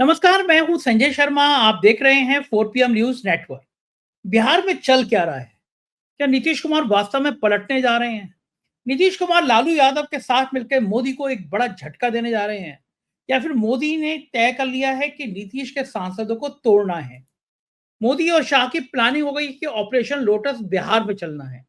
नमस्कार, मैं हूं संजय शर्मा। आप देख रहे हैं 4 PM न्यूज नेटवर्क। बिहार में चल क्या रहा है? क्या नीतीश कुमार वास्तव में पलटने जा रहे हैं? नीतीश कुमार लालू यादव के साथ मिलकर मोदी को एक बड़ा झटका देने जा रहे हैं, या फिर मोदी ने तय कर लिया है कि नीतीश के सांसदों को तोड़ना है? मोदी और शाह की प्लानिंग हो गई कि ऑपरेशन लोटस बिहार में चलना है।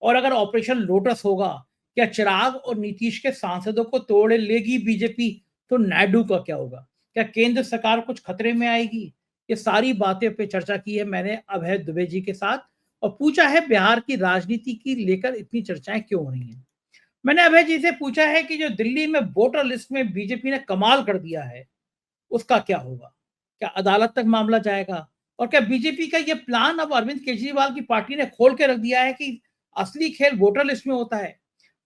और अगर ऑपरेशन लोटस होगा, क्या चिराग और नीतीश के सांसदों को तोड़ लेगी बीजेपी, तो नायडू का क्या होगा? क्या केंद्र सरकार कुछ खतरे में आएगी? ये सारी बातें पे चर्चा की है मैंने अभय दुबे जी के साथ, और पूछा है बिहार की राजनीति की लेकर इतनी चर्चाएं क्यों हो रही हैं। मैंने अभय जी से पूछा है कि जो दिल्ली में वोटर लिस्ट में बीजेपी ने कमाल कर दिया है, उसका क्या होगा? क्या अदालत तक मामला जाएगा? और क्या बीजेपी का ये प्लान अब अरविंद केजरीवाल की पार्टी ने खोल के रख दिया है कि असली खेल वोटर लिस्ट में होता है?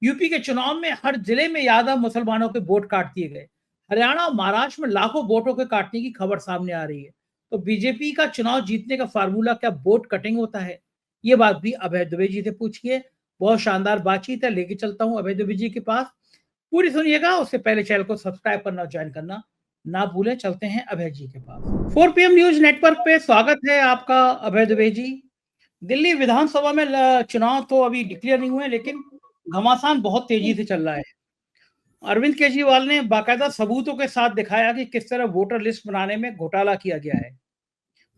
यूपी के चुनाव में हर जिले में यादव मुसलमानों के वोट काट दिए गए। हरियाणा और महाराष्ट्र में लाखों वोटों के काटने की खबर सामने आ रही है। तो बीजेपी का चुनाव जीतने का फार्मूला क्या वोट कटिंग होता है? ये बात भी अभय दुबे जी से पूछिए। बहुत शानदार बातचीत है, लेके चलता हूँ अभय दुबे जी के पास। पूरी सुनिएगा, उससे पहले चैनल को सब्सक्राइब करना और ज्वाइन करना ना भूलें। चलते हैं अभय जी के पास। 4 PM न्यूज नेटवर्क पे स्वागत है आपका अभय दुबे जी। दिल्ली विधानसभा में चुनाव तो अभी डिक्लेयर नहीं हुए, लेकिन घमासान बहुत तेजी से चल रहा है। अरविंद केजरीवाल ने बाकायदा सबूतों के साथ दिखाया कि किस तरह वोटर लिस्ट बनाने में घोटाला किया गया है।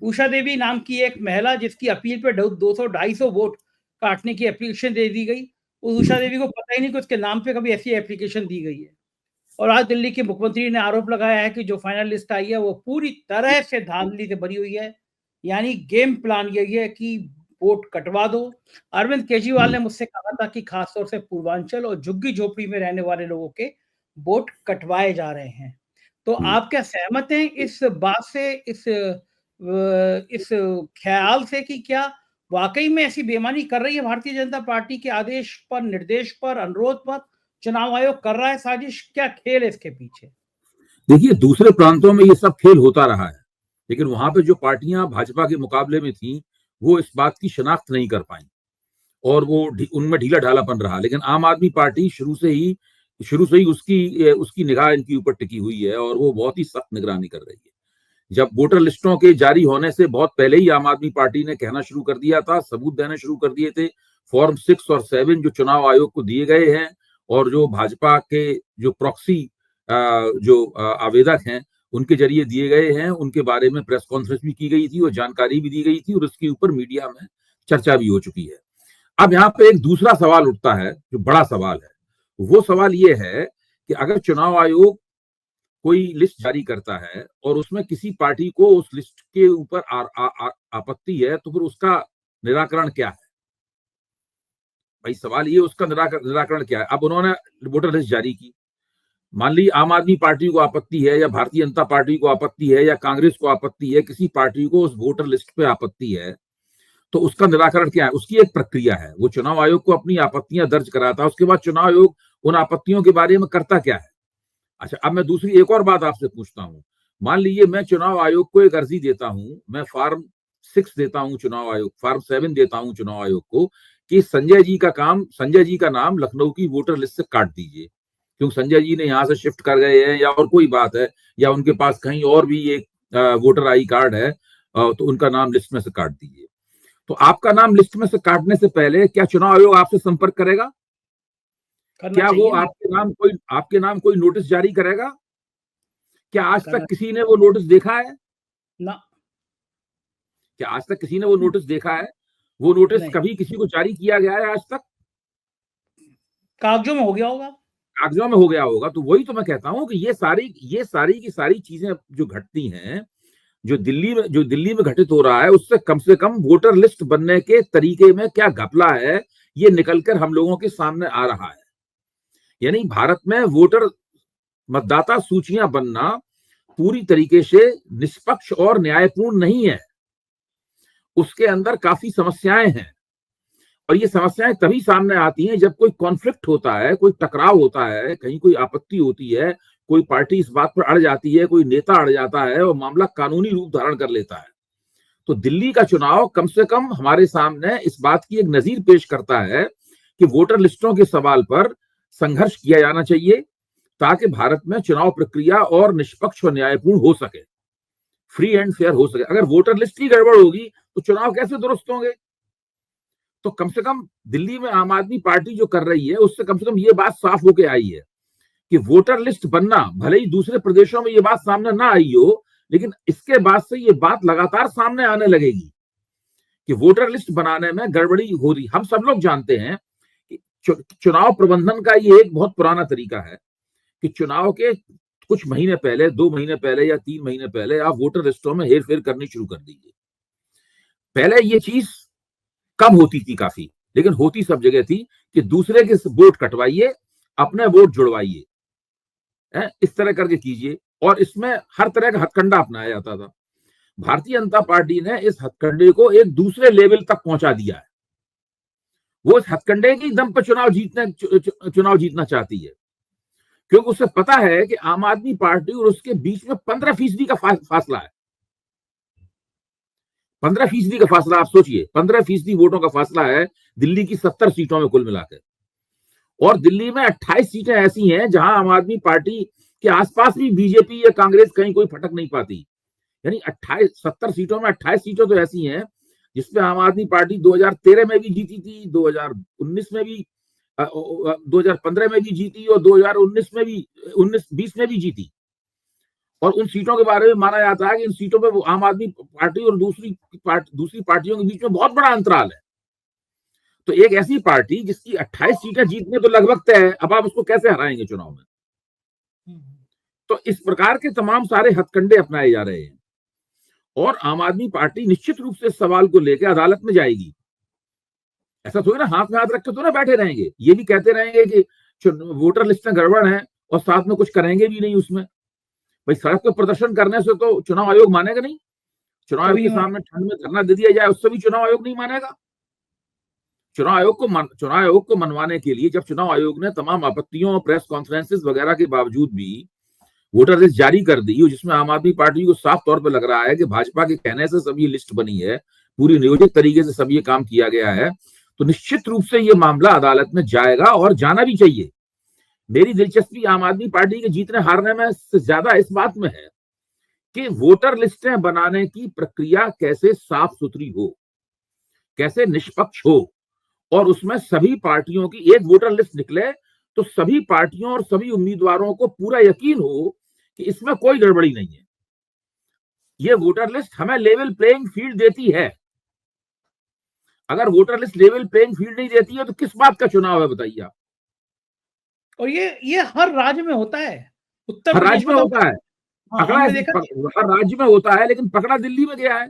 उषा देवी नाम की एक महिला, जिसकी अपील पे 200-250 वोट काटने की एप्लीकेशन दे दी गई, उस उषा देवी को पता ही नहीं कि उसके नाम पे कभी ऐसी एप्लीकेशन दी गई है। और आज दिल्ली के मुख्यमंत्री ने आरोप लगाया है कि जो फाइनल लिस्ट आई है वो पूरी तरह से धांधली से भरी हुई है। यानी गेम प्लान यही है कि वोट कटवा दो। अरविंद केजरीवाल ने मुझसे कहा था कि खासतौर से पूर्वांचल और झुग्गी झोपड़ी में रहने वाले लोगों के वोट कटवाए जा रहे हैं। तो आप क्या सहमत हैं इस बात से, इस ख्याल से कि क्या वाकई में ऐसी बेईमानी कर रही है भारतीय जनता पार्टी के आदेश पर, निर्देश पर, अनुरोध पर चुनाव आयोग कर रहा है साजिश? क्या खेल है इसके पीछे? देखिए, दूसरे प्रांतों में ये सब खेल होता रहा है, लेकिन वहां पे जो पार्टियां भाजपा के मुकाबले में थी, वो इस बात की शनाख्त नहीं कर पाई और वो उनमें ढीला ढालापन रहा। लेकिन आम आदमी पार्टी शुरू से ही उसकी निगाह इनके ऊपर टिकी हुई है और वो बहुत ही सख्त निगरानी कर रही है। जब वोटर लिस्टों के जारी होने से बहुत पहले ही आम आदमी पार्टी ने कहना शुरू कर दिया था, सबूत देने शुरू कर दिए थे। फॉर्म 6 और 7 जो चुनाव आयोग को दिए गए हैं और जो भाजपा के जो प्रॉक्सी जो आवेदक हैं उनके जरिए दिए गए हैं, उनके बारे में प्रेस कॉन्फ्रेंस भी की गई थी और जानकारी भी दी गई थी और उसके ऊपर मीडिया में चर्चा भी हो चुकी है। अब यहाँ पे एक दूसरा सवाल उठता है जो बड़ा सवाल है। वो सवाल ये है कि अगर चुनाव आयोग कोई लिस्ट जारी करता है और उसमें किसी पार्टी को उस लिस्ट के ऊपर आपत्ति है, तो फिर उसका निराकरण क्या है? भाई सवाल ये, उसका निराकरण क्या है? अब उन्होंने वोटर लिस्ट जारी की, मान ली आम आदमी पार्टी को आपत्ति है या भारतीय जनता पार्टी को आपत्ति है या कांग्रेस को आपत्ति है, किसी पार्टी को उस वोटर लिस्ट पे आपत्ति है, तो उसका निराकरण क्या है? उसकी एक प्रक्रिया है। वो चुनाव आयोग को अपनी आपत्तियां दर्ज कराता है, उसके बाद चुनाव आयोग उन आपत्तियों के बारे में करता क्या है? अच्छा, अब मैं दूसरी एक और बात आपसे पूछता हूं। मान लीजिए मैं चुनाव आयोग को एक अर्जी देता हूं, मैं फॉर्म 6 देता हूं चुनाव आयोग, फॉर्म 7 देता हूं चुनाव आयोग को कि संजय जी का नाम लखनऊ की वोटर लिस्ट से काट दीजिए, क्योंकि संजय जी ने यहाँ से शिफ्ट कर गए हैं या और कोई बात है, या उनके पास कहीं और भी एक वोटर आई कार्ड है, तो उनका नाम लिस्ट में से काट दीजिए। तो आपका नाम लिस्ट में से काटने से पहले क्या चुनाव आयोग आपसे संपर्क करेगा? क्या वो आपके नाम कोई नोटिस जारी करेगा? क्या आज तक किसी ने वो नोटिस देखा है? ना। क्या आज तक किसी ने वो नोटिस देखा है? वो नोटिस कभी किसी को जारी किया गया है आज तक? कागजों में हो गया होगा। कागजों में हो गया होगा। तो वही तो मैं कहता हूं कि ये सारी की सारी चीजें जो घटती हैं, जो दिल्ली में घटित हो रहा है, उससे कम वोटर लिस्ट बनने के तरीके में क्या घपला है, ये निकलकर हम लोगों के सामने आ रहा है। यानी भारत में मतदाता सूचियां बनना पूरी तरीके से निष्पक्ष और न्यायपूर्ण नहीं है। उसके अंदर काफी समस्याएं हैं और ये समस्याएं तभी सामने आती हैं जब कोई कॉन्फ्लिक्ट होता है, कोई टकराव होता है, कहीं कोई आपत्ति होती है, कोई पार्टी इस बात पर अड़ जाती है, कोई नेता अड़ जाता है और मामला कानूनी रूप धारण कर लेता है। तो दिल्ली का चुनाव कम से कम हमारे सामने इस बात की एक नजीर पेश करता है कि वोटर लिस्टों के सवाल पर संघर्ष किया जाना चाहिए ताकि भारत में चुनाव प्रक्रिया और निष्पक्ष और न्यायपूर्ण हो सके। फ्री एंड फेयर हो सके। अगर वोटर लिस्ट ही गड़बड़ होगी तो चुनाव कैसे दुरुस्त होंगे? तो कम से कम दिल्ली में आम आदमी पार्टी जो कर रही है उससे कम से कम ये बात साफ होके आई है कि वोटर लिस्ट बनना, भले ही दूसरे प्रदेशों में ये बात सामने ना आई हो, लेकिन इसके बाद से ये बात लगातार सामने आने लगेगी कि वोटर लिस्ट बनाने में गड़बड़ी हो रही। हम सब लोग जानते हैं कि चुनाव प्रबंधन का ये एक बहुत पुराना तरीका है कि चुनाव के कुछ महीने पहले, 2 महीने पहले या 3 महीने पहले आप वोटर लिस्टों में हेर फेर करनी शुरू कर दीजिए। पहले ये चीज कम होती थी काफी, लेकिन होती सब जगह थी कि दूसरे के वोट कटवाइए, अपने वोट जुड़वाइए, इस तरह करके कीजिए, और इसमें हर तरह का हथकंडा अपनाया जाता था। भारतीय जनता पार्टी ने इस हथकंडे को एक दूसरे लेवल तक पहुंचा दिया है। वो इस हथकंडे की दम पर चुनाव जीतना चाहती है, क्योंकि उसे पता है कि आम आदमी पार्टी और उसके बीच में 15% का फासला है। 15% का फासला, आप सोचिए, 15% वोटों का फासला है दिल्ली की 70 सीटों में कुल मिलाकर। और दिल्ली में 28 सीटें ऐसी हैं जहां आम आदमी पार्टी के आसपास भी बीजेपी या कांग्रेस कहीं कोई फटक नहीं पाती। यानी 70 सीटों में 28 सीटें तो ऐसी हैं जिसमें आम आदमी पार्टी 2013 में भी जीती थी, 2019 में भी, 2015 में भी जीती और 2019 में भी, 19-20 में भी जीती। और उन सीटों के बारे में माना जाता है कि इन सीटों में आम आदमी पार्टी और दूसरी पार्टियों के बीच में बहुत बड़ा अंतराल है। तो एक ऐसी पार्टी जिसकी 28 सीटें जीतने तो लगभग तय है, अब आप उसको कैसे हराएंगे चुनाव में? तो इस प्रकार के तमाम सारे हथकंडे अपनाए जा रहे हैं और आम आदमी पार्टी निश्चित रूप से इस सवाल को लेकर अदालत में जाएगी। ऐसा थोड़ी ना हाथ में हाथ रख के तो ना बैठे रहेंगे, ये भी कहते रहेंगे कि वोटर लिस्ट में गड़बड़ है और साथ में कुछ करेंगे भी नहीं उसमें। भाई सड़क पर प्रदर्शन करने से तो चुनाव आयोग मानेगा नहीं। चुनाव आयोग के सामने ठंड में धरना दे दिया जाए उससे भी चुनाव आयोग नहीं मानेगा। चुनाव आयोग को मनवाने के लिए जब चुनाव आयोग ने तमाम आपत्तियों और प्रेस कॉन्फ्रेंसेस वगैरह के बावजूद भी वोटर लिस्ट जारी कर दी, जिसमें आम आदमी पार्टी को साफ तौर पर लग रहा है कि भाजपा के कहने से सब ये लिस्ट बनी है, पूरी नियोजित तरीके से सब ये काम किया गया है, तो निश्चित रूप से ये मामला अदालत में जाएगा और जाना भी चाहिए। मेरी दिलचस्पी आम आदमी पार्टी के जीतने हारने में से ज्यादा इस बात में है कि वोटर लिस्टें बनाने की प्रक्रिया कैसे साफ सुथरी हो, कैसे निष्पक्ष हो, और उसमें सभी पार्टियों की एक वोटर लिस्ट निकले तो सभी पार्टियों और सभी उम्मीदवारों को पूरा यकीन हो कि इसमें कोई गड़बड़ी नहीं है। ये वोटर लिस्ट हमें लेवल प्लेइंग फील्ड देती है। अगर voter list level playing field नहीं देती है तो किस बात का चुनाव है, बताइए आप। और ये हर राज्य में होता है, उत्तर हर राज्य में होता है, पकड़ा है, हर राज्य में होता है, लेकिन पकड़ा दिल्ली में गया है।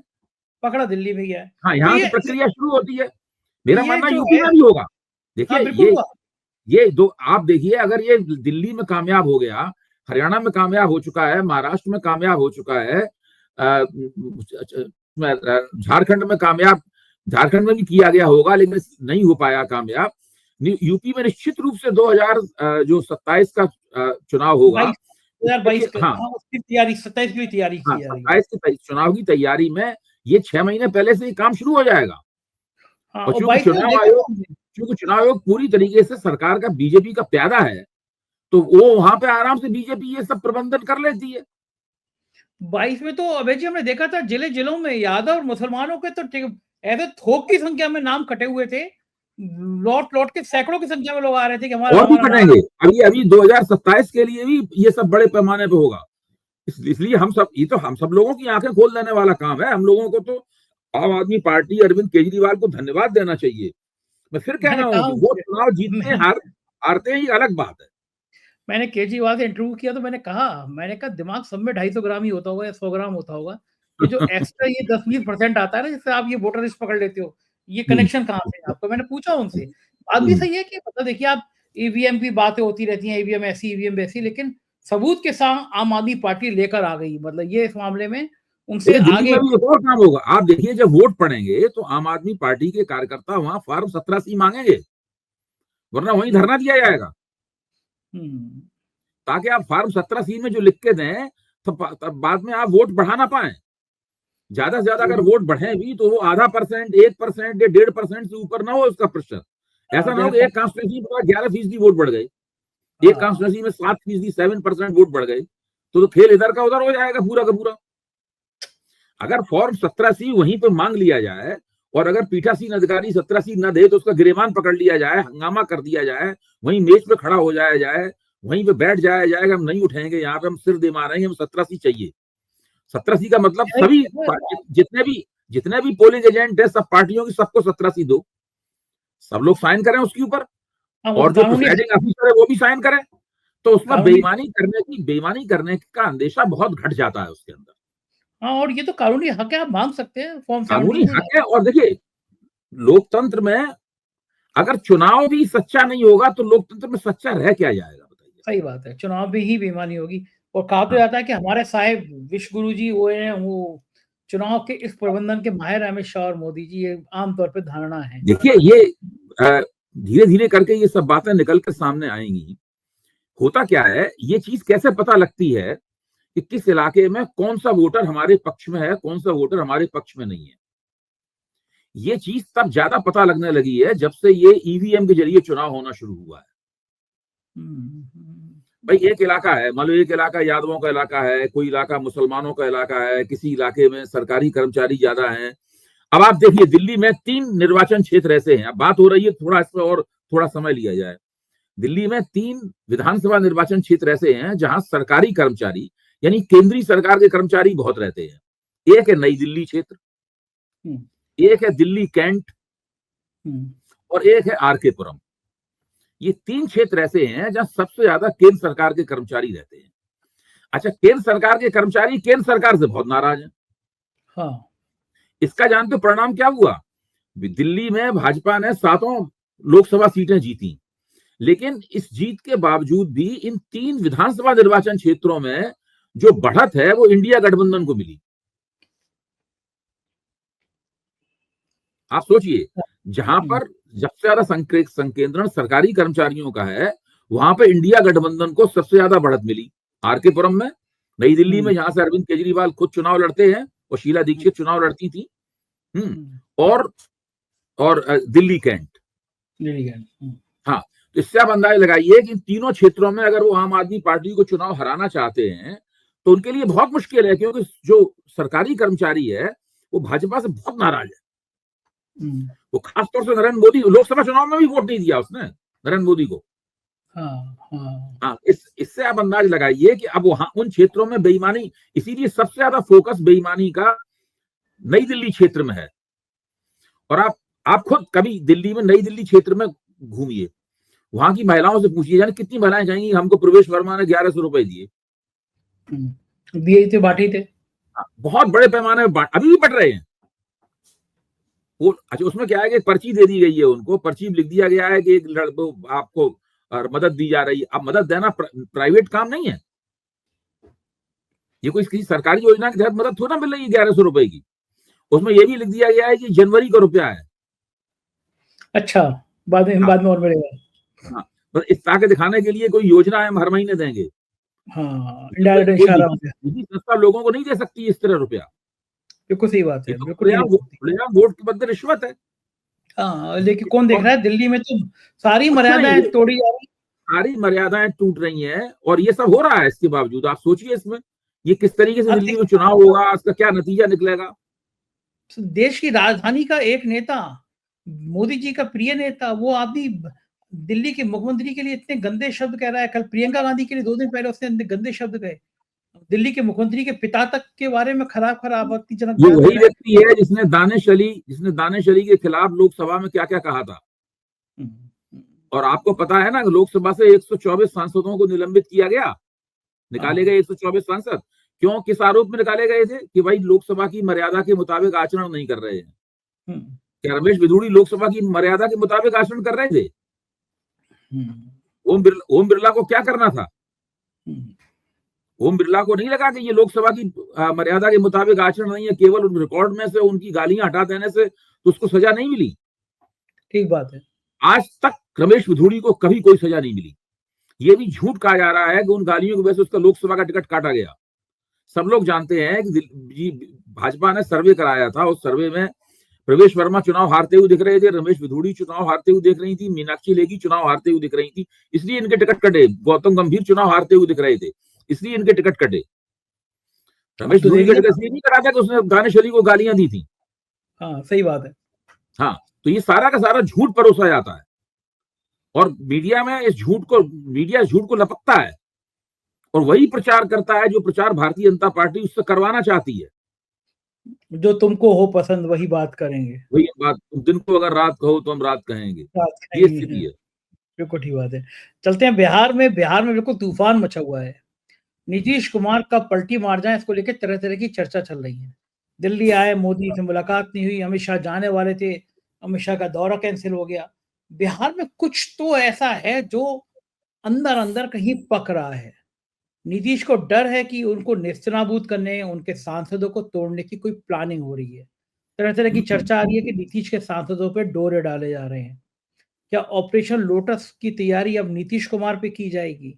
पकड़ा दिल्ली में गया है। हाँ, यहाँ से प्रक्रिया शुरू होती है। मेरा मानना यूपी में भी होगा। देखिए ये दो आप देखिए, अगर ये दिल्ली में कामयाब हो गया, हरियाणा में कामयाब हो चुका है, महाराष्ट्र में कामयाब हो चुका है, झारखंड में कामयाब, झारखंड में भी किया गया होगा लेकिन नहीं हो पाया कामयाब। यूपी में निश्चित रूप से 2027 का चुनाव होगा, 2022 हाँ, उसकी तैयारी 27 की तैयारी की जा रही है। 27 के चुनाव की तैयारी में ये 6 महीने पहले से काम शुरू हो जाएगा। और चूंकि चुनाव आयोग पूरी तरीके से सरकार का, बीजेपी का प्यादा है, तो वो वहां पे आराम से बीजेपी ये सब प्रबंधन कर लेती है। 22 में तो अभय जी हमने देखा था जिलों में यादव और मुसलमानों के तो ऐसे थोक की संख्या में नाम कटे हुए थे, लौट के सैकड़ों की संख्या में लोग आ रहे थे कि हमारा, और भी कटेंगे। अभी 2027 के लिए भी ये सब बड़े पैमाने पे होगा। इसलिए हम सब लोगों की आंखें खोल देने वाला काम है। हम लोगों को तो आम आदमी पार्टी, अरविंद केजरीवाल को धन्यवाद देना चाहिए। मैं फिर कह रहा हूँ वो चुनाव जीतने हारते हैं, ये अलग बात है। मैंने केजरीवाल से इंटरव्यू किया तो मैंने कहा दिमाग सब में 250 ग्राम ही होता होगा या 100 ग्राम होता होगा, ये जो एक्स्ट्रा ये 10-20% आता है ना जिससे आप ये वोटर लिस्ट पकड़ लेते हो, ये कनेक्शन कहाँ से आपको? मैंने पूछा उनसे। बात भी सही है कि मतलब देखिए आप ईवीएम की बातें होती रहती हैं, ईवीएम ऐसी, ईवीएम वैसी, लेकिन सबूत के साथ आम आदमी पार्टी लेकर आ गई। मतलब ये इस मामले में उनसे आगे और काम होगा। आप देखिए जब वोट पड़ेंगे तो आम आदमी पार्टी के कार्यकर्ता वहां फॉर्म 17C मांगेंगे, वरना वहीं धरना दिया जाएगा, ताकि आप फॉर्म 17C में जो लिख के दें तो बाद में आप वोट बढ़ा ना पाए। ज्यादा से ज्यादा अगर वोट बढ़े भी तो वो 0.5%, 1% या 1.5% से ऊपर ना हो उसका प्रतिशत। ऐसा ना हो एक कॉन्स्टिट्यूंसी में 11% वोट बढ़ गए, एक कॉन्स्टिट्यूंसी में 7%, 7% वोट बढ़ गए, तो खेल इधर का उधर हो जाएगा पूरा का पूरा। अगर फॉर्म 17C वहीं पे मांग लिया जाए और अगर पीठासीन अधिकारी 17C न दे तो उसका गिरेबान पकड़ लिया जाए, हंगामा कर दिया जाए, वहीं मेज पे खड़ा हो जाया जाए, वहीं पे बैठ जाया जाएगा, हम नहीं उठेंगे, यहाँ पे हम सिर दे मारेंगे, हम 17C चाहिए। 17C का मतलब सभी जितने भी पोलिंग एजेंट है, सब पार्टियों की, सबको 17C दो, सब लोग साइन करें उसके ऊपर, और जो प्रिसाइडिंग ऑफिसर है वो भी साइन करें, तो उसमें बेईमानी करने का अंदेशा बहुत घट जाता है उसके अंदर। हाँ, और ये तो कानूनी हक है, आप मांग सकते हैं फॉर्म 17 कानूनी हक है। और देखिए, लोकतंत्र में अगर चुनाव भी सच्चा नहीं होगा तो लोकतंत्र में सच्चा रह क्या जाएगा, बताइए। सही बात है, चुनाव में ही बेईमानी होगी। और कहा तो जाता है कि हमारे साहेब विश्व गुरु जी वो हैं, वो चुनाव के इस प्रबंधन के माहिर अमित शाह और मोदी जी, ये आमतौर पे धारणा है। देखिए, ये धीरे धीरे करके ये सब बातें निकल कर सामने आएंगी। होता क्या है, ये चीज कैसे पता लगती है कि किस इलाके में कौन सा वोटर हमारे पक्ष में है, कौन सा वोटर हमारे पक्ष में नहीं है। ये चीज तब ज्यादा पता लगने लगी है जब से ये ईवीएम के जरिए चुनाव होना शुरू हुआ है। भाई, एक इलाका है, मान लो एक इलाका यादवों का इलाका है, कोई इलाका मुसलमानों का इलाका है, किसी इलाके में सरकारी कर्मचारी ज्यादा हैं। अब आप देखिए, दिल्ली में 3 निर्वाचन क्षेत्र ऐसे हैं, अब बात हो रही है थोड़ा इस पर और थोड़ा समय लिया जाए। दिल्ली में 3 विधानसभा निर्वाचन क्षेत्र ऐसे हैं जहां सरकारी कर्मचारी यानी केंद्रीय सरकार के कर्मचारी बहुत रहते हैं। एक है नई दिल्ली क्षेत्र, एक है दिल्ली कैंट, और एक है आरके पुरम। ये 3 क्षेत्र ऐसे हैं जहां सबसे ज्यादा केंद्र सरकार के कर्मचारी रहते हैं। अच्छा, केंद्र सरकार के कर्मचारी केंद्र सरकार से बहुत नाराज हैं। हाँ। इसका जानते हो परिणाम क्या हुआ? दिल्ली में भाजपा ने 7 लोकसभा सीटें जीती, लेकिन इस जीत के बावजूद भी इन 3 विधानसभा निर्वाचन क्षेत्रों में जो बढ़त है वो इंडिया गठबंधन को मिली। आप सोचिए, जहां पर सबसे ज्यादा संकेंद्रण सरकारी कर्मचारियों का है, वहां पे इंडिया गठबंधन को सबसे ज्यादा बढ़त मिली। आरके पुरम में, नई दिल्ली में, जहां से अरविंद केजरीवाल खुद चुनाव लड़ते हैं और शीला दीक्षित चुनाव लड़ती थी, और दिल्ली कैंट। हाँ, तो इससे आप अंदाजा लगाइए कि इन तीनों क्षेत्रों में अगर वो आम आदमी पार्टी को चुनाव हराना चाहते हैं तो उनके लिए बहुत मुश्किल है, क्योंकि जो सरकारी कर्मचारी है वो भाजपा से बहुत नाराज है। वो खासतौर से नरेंद्र मोदी, लोकसभा चुनाव में भी वोट नहीं दिया उसने नरेंद्र मोदी को। हाँ, इससे आप अंदाज लगाइए कि अब वहां उन क्षेत्रों में बेईमानी, इसीलिए सबसे ज्यादा फोकस बेईमानी का नई दिल्ली क्षेत्र में है। और आप खुद कभी दिल्ली में, नई दिल्ली क्षेत्र में घूमिए, वहां की महिलाओं से पूछिए, जाने कितनी महिलाएं कहेंगी हमको प्रवेश वर्मा ने 1100 रुपए दिए, दिए थे, बांटे थे। बहुत बड़े पैमाने में अभी भी बट रहे हैं वो। अच्छा, उसमें क्या है कि पर्ची दे दी गई है उनको, पर्ची लिख दिया गया है कि एक आपको मदद दी जा रही है। अब मदद देना प्राइवेट काम नहीं है, ये कोई किसी सरकारी योजना के तहत मदद थोड़ा मिल रही है 1100 रुपए की। उसमें यह भी लिख दिया गया है कि जनवरी का रुपया है। अच्छा, बाद में और मिलेगा। हाँ, बस इस ताकत दिखाने के लिए कोई योजना हम हर महीने देंगे। हाँ, इशारा हो गया। संस्था लोगों को नहीं दे सकती इस तरह रुपया। बिल्कुल सही बात है, बिल्कुल वोट के बदले रिश्वत है। हाँ, लेकिन कौन देख रहा है? दिल्ली में तो सारी मर्यादाएं तोड़ी जा रही, सारी मर्यादाएं टूट रही हैं, और ये सब हो रहा है। इसके बावजूद आप सोचिए इसमें ये किस तरीके से दिल्ली में चुनाव होगा, इसका क्या नतीजा निकलेगा। देश की राजधानी का एक नेता, मोदी जी का प्रिय नेता, वो आदमी दिल्ली के मुख्यमंत्री के लिए इतने गंदे शब्द कह रहा है। कल प्रियंका गांधी के लिए 2 दिन पहले उसने गंदे शब्द कहे। दिल्ली के मुख्यमंत्री के पिता तक के बारे में खराब आपत्तिजनक। ये वही व्यक्ति है जिसने दानिश अली के खिलाफ लोकसभा में क्या क्या कहा था। और आपको पता है ना, लोकसभा से 124 सांसदों को निलंबित किया गया, निकाले गए 124 सांसद। क्यों, किस आरोप में निकाले गए थे? कि भाई लोकसभा की मर्यादा के मुताबिक आचरण नहीं कर रहे हैं। क्या रमेश बिधूड़ी लोकसभा की मर्यादा के मुताबिक आचरण कर रहे थे? ओम बिरला को क्या करना था? ओम बिरला को नहीं लगा कि ये लोकसभा की मर्यादा के मुताबिक आचरण नहीं है, केवल उन रिकॉर्ड में से उनकी गालियां हटा देने से तो उसको सजा नहीं मिली। ठीक बात है। आज तक रमेश बिधूड़ी को कभी कोई सजा नहीं मिली। ये भी झूठ कहा जा रहा है कि उन गालियों की वजह से उसका लोकसभा का टिकट काटा गया। सब लोग जानते हैं कि भाजपा ने सर्वे कराया था, उस सर्वे में प्रवेश वर्मा चुनाव हारते हुए दिख रहे थे, रमेश बिधूड़ी चुनाव हारते हुए दिख रही थी, मीनाक्षी लेखी चुनाव हारते हुए दिख रही थी, इसलिए इनके टिकट कटे। गौतम गंभीर चुनाव हारते हुए दिख रहे थे, इसलिए इनके टिकट कटे। रमेश तो धूरी का देखिए, जिक्र इसलिए नहीं करा था कि उसने दानिश अली को गालियां दी थी। हाँ सही बात है। हाँ, तो ये सारा का सारा झूठ परोसा जाता है और मीडिया में मीडिया इस झूठ को लपकता है और वही प्रचार करता है जो प्रचार भारतीय जनता पार्टी उससे करवाना चाहती है। जो तुमको हो पसंद वही बात करेंगे, वही बात, तुम दिन को अगर रात कहो तो हम रात कहेंगे, बात ये करेंगे स्थिति हैं। है। बिल्कुल ठीक बात है। चलते हैं बिहार में। बिहार में बिल्कुल तूफान मचा हुआ है। नीतीश कुमार कब पलटी मार जाए इसको लेकर तरह तरह की चर्चा चल रही है। दिल्ली आए, मोदी से मुलाकात नहीं हुई, अमित शाह जाने वाले थे, अमित शाह का दौरा कैंसिल हो गया। बिहार में कुछ तो ऐसा है जो अंदर अंदर कहीं पक रहा है। नीतीश को डर है कि उनको नेस्तनाबूद करने, उनके सांसदों को तोड़ने की कोई प्लानिंग हो रही है। तरह तरह की चर्चा आ रही है कि नीतीश के सांसदों पे डोरे डाले जा रहे हैं। क्या ऑपरेशन लोटस की तैयारी अब नीतीश कुमार पे की जाएगी?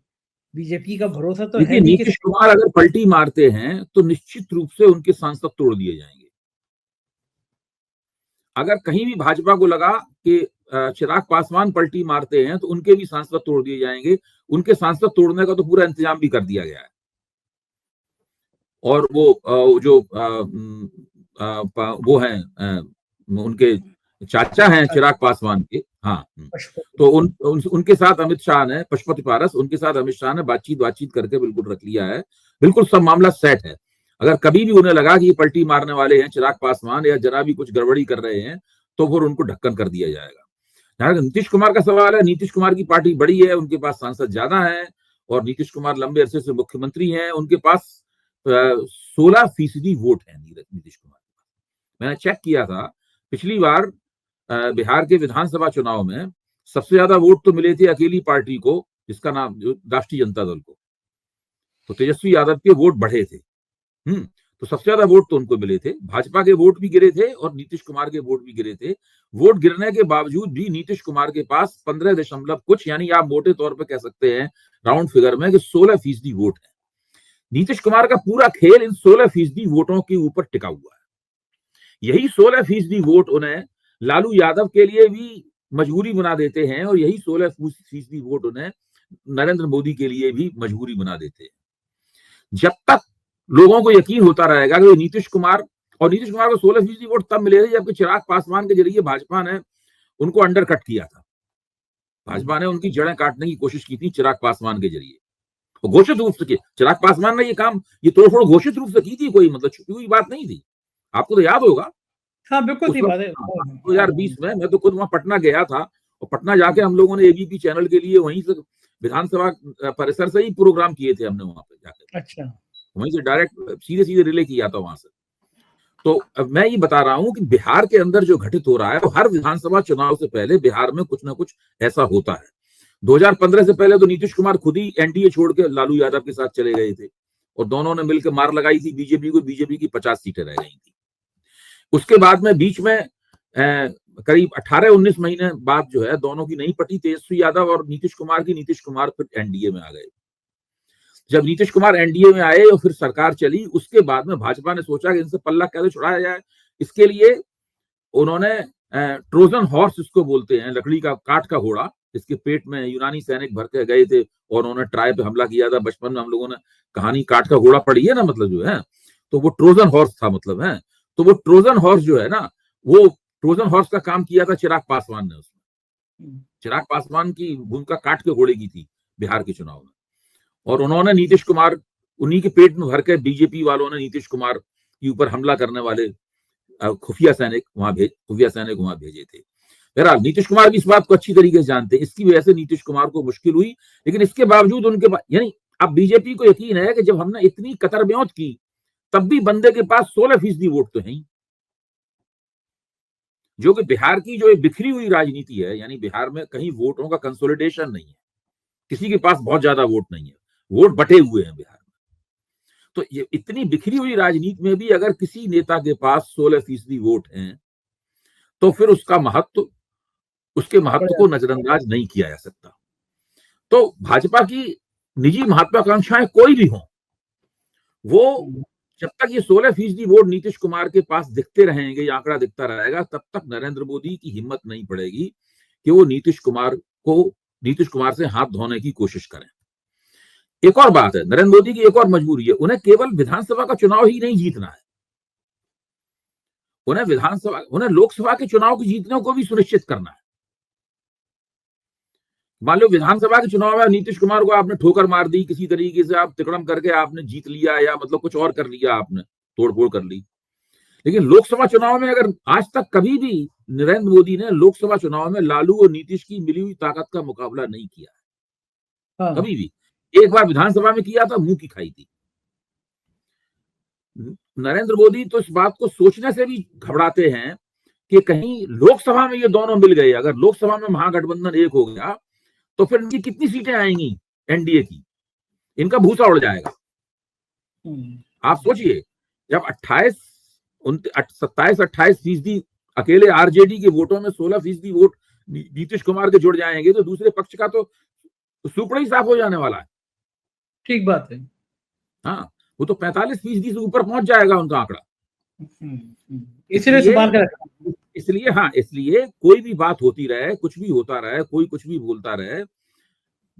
बीजेपी का भरोसा तो है देखिए, नहीं कि नीतीश कुमार अगर पलटी मारते हैं तो निश्चित रूप से उनके सांसद तोड़ दिए जाएंगे। अगर कहीं भी भाजपा को लगा कि चिराग पासवान पलटी मारते हैं तो उनके भी सांसद तोड़ दिए जाएंगे। उनके सांसद तोड़ने का तो पूरा इंतजाम भी कर दिया गया है। और वो जो वो हैं, उनके चाचा हैं चिराग पासवान के, हाँ, तो उनके साथ अमित शाह ने, पशुपति पारस, उनके साथ अमित शाह ने बातचीत करके बिल्कुल रख लिया है। बिल्कुल सब मामला सेट है। अगर कभी भी उन्हें लगा कि ये पलटी मारने वाले हैं चिराग पासवान या जरा भी कुछ गड़बड़ी कर रहे हैं तो फिर उनको ढक्कन कर दिया जाएगा। जहां नीतीश कुमार का सवाल है, नीतीश कुमार की पार्टी बड़ी है, उनके पास सांसद ज्यादा है और नीतीश कुमार लंबे अरसे से मुख्यमंत्री हैं। उनके पास 16% वोट है नीतीश कुमार। मैंने चेक किया था, पिछली बार बिहार के विधानसभा चुनाव में सबसे ज्यादा वोट तो मिले थे अकेली पार्टी को, जिसका नाम राष्ट्रीय जनता दल को। तो तेजस्वी यादव के वोट बढ़े थे। तो सबसे ज्यादा वोट तो उनको मिले थे। भाजपा के वोट भी गिरे थे और नीतीश कुमार के वोट भी गिरे थे। वोट गिरने के बावजूद भी नीतीश कुमार के पास 15 दशमलव कुछ, यानी आप मोटे तौर पर कह सकते हैं राउंड फिगर में कि 16% वोट है। नीतीश कुमार का पूरा खेल इन 16% वोटों के ऊपर टिका हुआ है। यही 16% वोट उन्हें लालू यादव के लिए भी मजबूरी बना देते हैं और यही 16% वोट उन्हें नरेंद्र मोदी के लिए भी मजबूरी बना देते हैं। जब तक लोगों को यकीन होता रहेगा कि नीतीश कुमार को 16% वोट तब मिले थे जबकि चिराग पासवान के जरिए भाजपा ने उनको अंडर कट किया था। भाजपा ने उनकी जड़ें काटने की कोशिश की थी चिराग पासवान के जरिए, घोषित रूप से। चिराग पासवान ने ये तोड़फोड़ घोषित रूप से की थी, कोई मतलब छुपी हुई बात नहीं थी। आपको तो याद होगा हाँ बिल्कुल उस सही वक्त बात है। 2020 में मैं तो खुद वहां पटना गया था और पटना जाके हम लोगों ने एबीपी चैनल के लिए वहीं से विधानसभा परिसर से ही प्रोग्राम किए थे हमने वहां पे जाकर। अच्छा, वहीं से डायरेक्ट सीधे सीधे रिले किया था वहां से। तो अब मैं ये बता रहा हूं कि बिहार के अंदर जो घटित हो रहा है, हर विधानसभा चुनाव से पहले बिहार में कुछ ना कुछ ऐसा होता है। 2015 से पहले तो नीतीश कुमार खुद ही एनडीए छोड़ के लालू यादव के साथ चले गए थे और दोनों ने मिलकर मार लगाई थी बीजेपी को। बीजेपी की 50 सीटें रह गई थी। उसके बाद में बीच में करीब 18-19 महीने बाद जो है दोनों की नहीं पटी, तेजस्वी यादव और नीतीश कुमार की। नीतीश कुमार फिर एनडीए में आ गए। जब नीतीश कुमार एनडीए में आए और फिर सरकार चली, उसके बाद में भाजपा ने सोचा कि इनसे पल्ला कैसे छुड़ाया जाए। इसके लिए उन्होंने ट्रोजन हॉर्स, इसको बोलते हैं, लकड़ी का, काठ का घोड़ा, इसके पेट में यूनानी सैनिक भर के गए थे और उन्होंने ट्राई पे हमला किया था। बचपन में हम लोगों ने कहानी काठ का घोड़ा पढ़ी है ना, मतलब जो है, तो वो ट्रोजन हॉर्स था, मतलब है। तो वो ट्रोजन हॉर्स जो है ना, वो ट्रोजन हॉर्स का काम किया था चिराग पासवान ने उसमें। चिराग पासवान की भूमिका काठ के घोड़े की थी बिहार के चुनाव में। और उन्होंने नीतीश कुमार, उन्हीं के पेट में भर के बीजेपी वालों ने नीतीश कुमार के ऊपर हमला करने वाले खुफिया सैनिक वहां भेजे थे। बहरहाल नीतीश कुमार भी इस बात को अच्छी तरीके से जानते हैं। इसकी वजह से नीतीश कुमार को मुश्किल हुई, लेकिन इसके बावजूद उनके पास, यानी अब बीजेपी को यकीन है कि जब हमने इतनी कतरब्यौत की तब भी बंदे के पास 16% वोट तो है, जो कि बिहार की जो बिखरी हुई राजनीति है, यानी बिहार में कहीं वोटों का कंसोलिडेशन नहीं है, किसी के पास बहुत ज्यादा वोट नहीं है, वोट बटे हुए हैं बिहार में। तो ये इतनी बिखरी हुई राजनीति में भी अगर किसी नेता के पास 16% वोट हैं तो फिर उसके महत्व को नजरअंदाज नहीं किया जा सकता। तो भाजपा की निजी महत्वाकांक्षाएं कोई भी हो, वो जब तक ये 16% वोट नीतीश कुमार के पास दिखते रहेंगे, ये आंकड़ा दिखता रहेगा, तब तक नरेंद्र मोदी की हिम्मत नहीं पड़ेगी कि वो नीतीश कुमार से हाथ धोने की कोशिश करें। एक और बात है, नरेंद्र मोदी की एक और मजबूरी है, उन्हें केवल विधानसभा का चुनाव ही नहीं जीतना है, उन्हें लोकसभा के चुनाव की जीतने को भी सुनिश्चित करना है। मान लो विधानसभा के चुनाव में नीतीश कुमार को आपने ठोकर मार दी, किसी तरीके से आप तिकड़म करके आपने जीत लिया, या मतलब कुछ और कर लिया, आपने तोड़फोड़ कर ली, लेकिन लोकसभा चुनाव में अगर आज तक कभी भी नरेंद्र मोदी ने लोकसभा चुनाव में लालू और नीतीश की मिली हुई ताकत का मुकाबला नहीं किया। हाँ। कभी भी। एक बार विधानसभा में किया था, मुंह की खाई थी। नरेंद्र मोदी तो इस बात को सोचने से भी घबराते हैं कि कहीं लोकसभा में ये दोनों मिल गए, अगर लोकसभा में महागठबंधन एक हो गया तो फिर इनकी कितनी सीटें आएंगी एनडीए की, इनका भूसा उड़ जाएगा। आप सोचिए, जब 27-28% अकेले आरजेडी के वोटों में 16% वोट नीतीश कुमार के जुड़ जाएंगे तो दूसरे पक्ष का तो सुपड़ा ही साफ हो जाने वाला है। ठीक बात है। हाँ, वो तो 45% से ऊपर पहुंच जाएगा उनका आंकड़ा। इसलिए संभाल कर रखा। इसलिए कोई भी बात होती रहे, कुछ भी होता रहे, कोई कुछ भी बोलता रहे,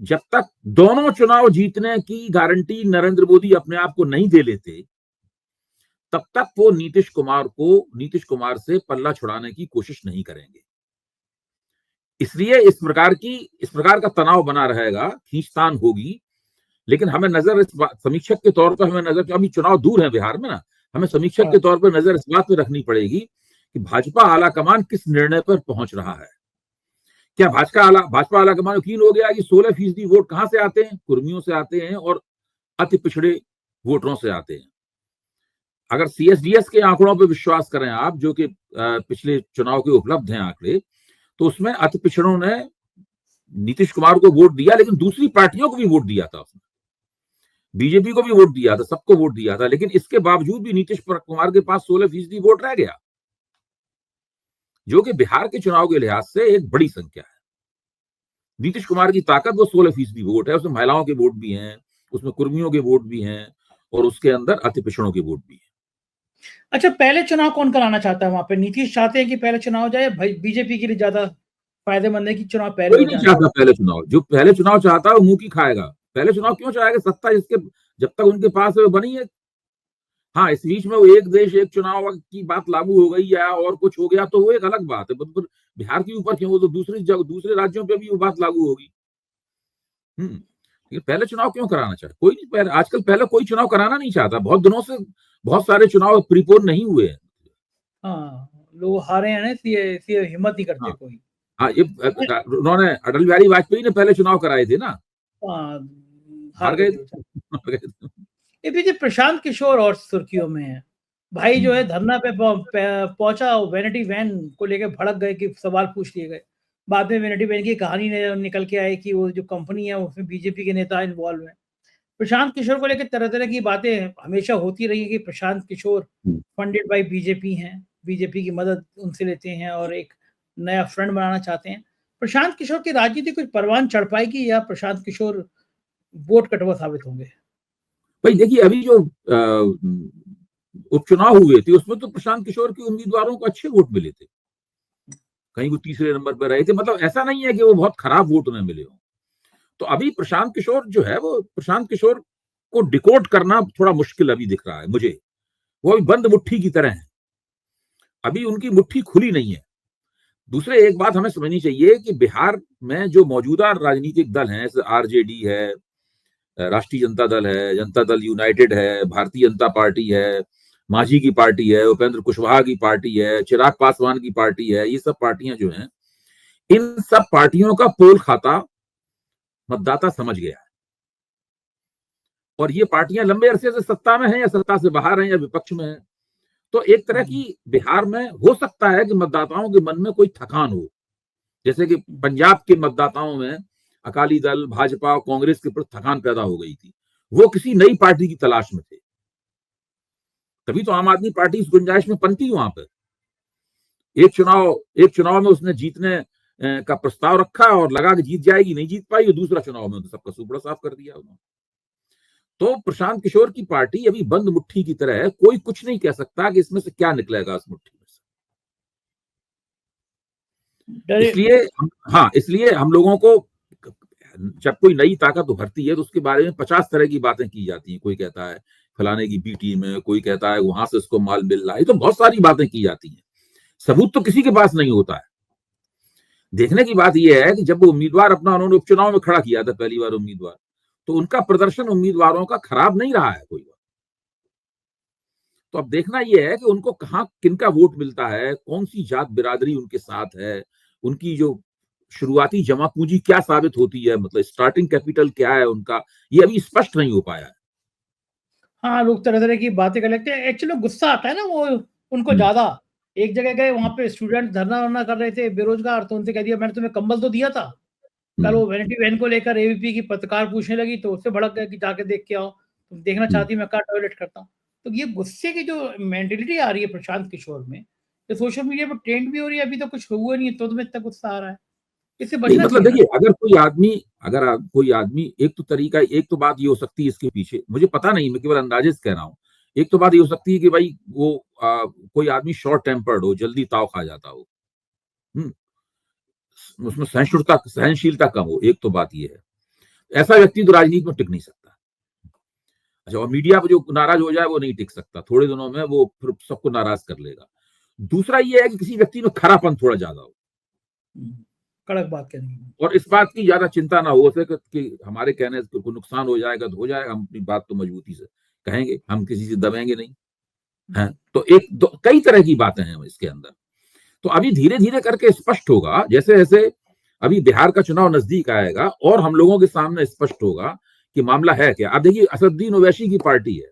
जब तक दोनों चुनाव जीतने की गारंटी नरेंद्र मोदी अपने आप को नहीं दे लेते, तब तक वो नीतीश कुमार से पल्ला छुड़ाने की कोशिश नहीं करेंगे। इसलिए इस प्रकार का तनाव बना रहेगा, खींचतान होगी। लेकिन हमें नजर समीक्षक के तौर पर हमें नजर, अभी चुनाव दूर है बिहार में ना, हमें समीक्षक के तौर पर नजर इस बात पे रखनी पड़ेगी कि भाजपा आलाकमान किस निर्णय पर पहुंच रहा है। क्या भाजपा आलाकमान यकीन हो गया कि 16% वोट कहां से आते हैं? कुर्मियों से आते हैं और अति पिछड़े वोटरों से आते हैं। अगर सीएसडीएस के आंकड़ों पर विश्वास करें आप, जो कि पिछले चुनाव के उपलब्ध हैं आंकड़े, तो उसमें अति पिछड़ों ने नीतीश कुमार को वोट दिया, लेकिन दूसरी पार्टियों को भी वोट दिया था, उसने बीजेपी को भी वोट दिया था, सबको वोट दिया था, लेकिन इसके बावजूद भी नीतीश कुमार के पास 16% वोट रह गया, जो कि बिहार के चुनाव के लिहाज से एक बड़ी संख्या है। नीतीश कुमार की ताकत वो 16% वोट है, उसमें महिलाओं के वोट भी हैं, उसमें कुर्मियों के वोट भी हैं, और उसके अंदर अति पिछड़ों के वोट भी हैं। अच्छा, पहले चुनाव कौन कराना चाहता है वहां पे? नीतीश चाहते हैं कि पहले चुनाव जाए, बीजेपी के लिए ज्यादा फायदेमंद है कि चुनाव पहले कोई नहीं चाहता पहले चुनाव। जो पहले चुनाव चाहता है वो मुंह की खाएगा। पहले चुनाव क्यों चाहेगा? सत्ता जिसके जब तक उनके पास है वो बनी है। हाँ, इस बीच में वो एक देश एक चुनाव की बात लागू हो गई या और कुछ हो गया तो वो एक अलग बात है, पर बिहार के ऊपर क्यों? वो तो दूसरे राज्यों पे भी वो बात लागू होगी। लेकिन पहले चुनाव क्यों कराना चाहता? कोई नहीं, आजकल पहले कोई चुनाव कराना नहीं चाहता। बहुत दिनों से बहुत सारे चुनाव प्रीपोन नहीं हुए हैं। हाँ, लोग हारे हैं ना, इसलिए हिम्मत नहीं करते कोई। हाँ, ये उन्होंने अटल बिहारी वाजपेयी ने पहले चुनाव कराए थे ना, हार गए। ये पीछे प्रशांत किशोर और सुर्खियों में है। भाई जो है धरना पे पहुंचा, वैनिटी वैन को लेकर भड़क गए कि सवाल पूछ लिए गए। बाद में वैनिटी वैन की कहानी निकल के आई कि वो जो कंपनी है उसमें बीजेपी के नेता इन्वॉल्व हैं। प्रशांत किशोर को लेकर तरह तरह की बातें हमेशा होती रही कि Prashant Kishor funded by BJP हैं, बीजेपी की मदद उनसे लेते हैं और एक नया फ्रंट बनाना चाहते हैं। प्रशांत किशोर की राजनीति कुछ परवान चढ़ पाएगी या प्रशांत किशोर वोट कटवा साबित होंगे? भाई देखिए, अभी जो उपचुनाव हुए थे उसमें तो प्रशांत किशोर के उम्मीदवारों को अच्छे वोट मिले थे, कहीं वो तीसरे नंबर पर रहे थे। मतलब ऐसा नहीं है कि वो बहुत खराब वोट उन्हें मिले हो। तो अभी प्रशांत किशोर जो है, वो प्रशांत किशोर को डिकोड करना थोड़ा मुश्किल अभी दिख रहा है मुझे। वो अभी बंद मुट्ठी की तरह है, अभी उनकी मुट्ठी खुली नहीं है। दूसरे एक बात हमें समझनी चाहिए कि बिहार में जो मौजूदा राजनीतिक दल हैं, जैसे आरजेडी है, राष्ट्रीय जनता दल है, जनता दल यूनाइटेड है, भारतीय जनता पार्टी है, मांझी की पार्टी है, उपेंद्र कुशवाहा की पार्टी है, चिराग पासवान की पार्टी है, ये सब पार्टियां जो हैं, इन सब पार्टियों का पोल खाता मतदाता समझ गया है। और ये पार्टियां लंबे अरसे से सत्ता में हैं या सत्ता से बाहर हैं या विपक्ष में हैं। तो एक तरह की बिहार में हो सकता है कि मतदाताओं के मन में कोई थकान हो, जैसे कि पंजाब के मतदाताओं में अकाली दल, भाजपा और कांग्रेस के प्रति थकान पैदा हो गई थी। वो किसी नई पार्टी की तलाश में थे, तभी तो आम आदमी पार्टी इस गुंजाइश में पनती वहां पर। एक चुनाव में उसने जीतने का प्रस्ताव रखा और लगा कि जीत जाएगी, नहीं जीत पाई, और दूसरा चुनाव में सबका सुपड़ा साफ कर दिया उन्होंने। तो प्रशांत किशोर की पार्टी अभी बंद मुट्ठी की तरह है, कोई कुछ नहीं कह सकता कि इसमें से क्या निकलेगा इस मुट्ठी में से। इसलिए हम लोगों को जब कोई नई ताकत उभरती है तो उसके बारे में 50 तरह की बातें की जाती हैं। कोई कहता है फलाने की बी टीम है, कोई कहता है वहां से उसको माल मिल रहा है, तो बहुत सारी बातें की जाती हैं। सबूत तो किसी के पास नहीं होता है। देखने की बात यह है कि जब वो उम्मीदवार अपना उन्होंने उपचुनाव में खड़ा किया था पहली बार उम्मीदवार, तो उनका प्रदर्शन उम्मीदवारों का खराब नहीं रहा है कोई बार। तो अब देखना यह है कि उनको कहाँ किनका वोट मिलता है, कौन सी जात बिरादरी उनके साथ है, उनकी जो शुरुआती जमा पूंजी क्या साबित होती है, मतलब स्टार्टिंग कैपिटल क्या है उनका, ये अभी स्पष्ट नहीं हो पाया है। हाँ, लोग तरह-तरह की बातें कर लेते हैं। एक्चुअली गुस्सा आता है ना वो उनको ज़्यादा। एक जगह गए, वहाँ पे स्टूडेंट धरना-वरना कर रहे थे बेरोज़गार, तो उनसे कह दिया मैंने तुम्हें कंबल तो दिया था। कल वो वैनिटी वैन को लेकर एबीपी की पत्रकार पूछने लगी तो उससे भड़क गए कि जाके देख के आओ। तुम देखना चाहती, मैं कहाँ टॉयलेट करता हूँ। तो ये गुस्से की जो मेंटालिटी आ रही है प्रशांत किशोर में, ये सोशल मीडिया पे ट्रेंड भी हो रही है, अभी तो कुछ हुआ नहीं है तो तुम्हें इतना गुस्सा आ रहा है। इससे नहीं बचना मतलब चाहिए ना। देखिए, कोई आदमी, एक तो बात ये हो सकती है इसके पीछे, मुझे पता नहीं, मैं केवल अंदाजे से कह रहा हूँ। एक तो बात ये हो सकती है कि भाई वो कोई आदमी शॉर्ट टेम्पर्ड हो, जल्दी ताव खा जाता हो, उसमें सहनशीलता कम हो, एक तो बात ये है। ऐसा व्यक्ति तो राजनीति में टिक नहीं सकता। अच्छा, और मीडिया पर जो नाराज हो जाए वो नहीं टिक सकता, थोड़े दिनों में वो फिर सबको नाराज कर लेगा। दूसरा ये है कि किसी व्यक्ति में खरापन थोड़ा ज्यादा हो, कड़क बात करेंगे। और इस बात की ज्यादा चिंता ना हो सके कि हमारे कहने से कोई नुकसान हो जाएगा तो हो जाएगा, हम अपनी बात तो मजबूती से कहेंगे, हम किसी से दबेंगे नहीं है। तो कई तरह की बातें हैं इसके अंदर। तो अभी धीरे धीरे करके स्पष्ट होगा, जैसे जैसे अभी बिहार का चुनाव नजदीक आएगा और हम लोगों के सामने स्पष्ट होगा कि मामला है क्या। अब देखिए, असदुद्दीन ओवैसी की पार्टी है,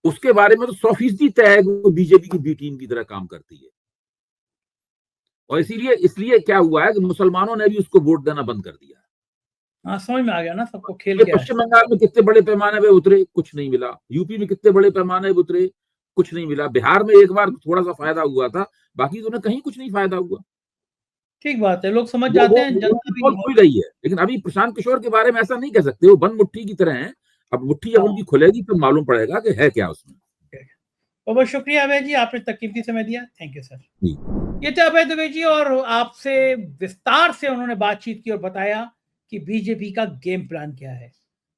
उसके बारे में तो 100% तय है कि वो बीजेपी की बी टीम की तरह काम करती है, और इसलिए क्या हुआ है कि मुसलमानों ने भी उसको वोट देना बंद कर दिया। हाँ, समझ में आ गया ना सबको खेल क्या है। पश्चिम बंगाल में कितने बड़े पैमाने पे उतरे, कुछ नहीं मिला। यूपी में कितने बड़े पैमाने पे उतरे, कुछ नहीं मिला। बिहार में एक बार थोड़ा सा फायदा हुआ था, बाकी तो उन्हें कहीं कुछ नहीं फायदा हुआ। ठीक बात है, लोग समझ वो जाते वो हैं, वो जनता उनकी भी पोल नहीं। खुल गई है, लेकिन अभी प्रशांत किशोर के बारे में ऐसा नहीं कह सकते, वो बंद मुट्ठी की तरह है। अब मुट्ठी जब हाँ, उनकी खुलेगी तो मालूम पड़ेगा कि है क्या उसमें। बहुत शुक्रिया अभय जी, आपने इतना कीमती समय दिया। Thank you sir. जी। ये थे अभय दुबे जी, और आपसे विस्तार से उन्होंने बातचीत की और बताया कि बीजेपी का गेम प्लान क्या है।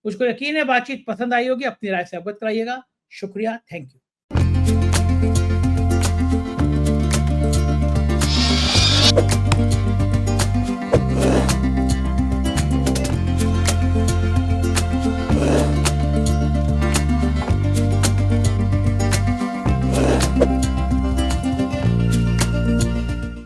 मुझको यकीन है बातचीत पसंद आई होगी, अपनी राय से अवगत कराइएगा। शुक्रिया, थैंक यू।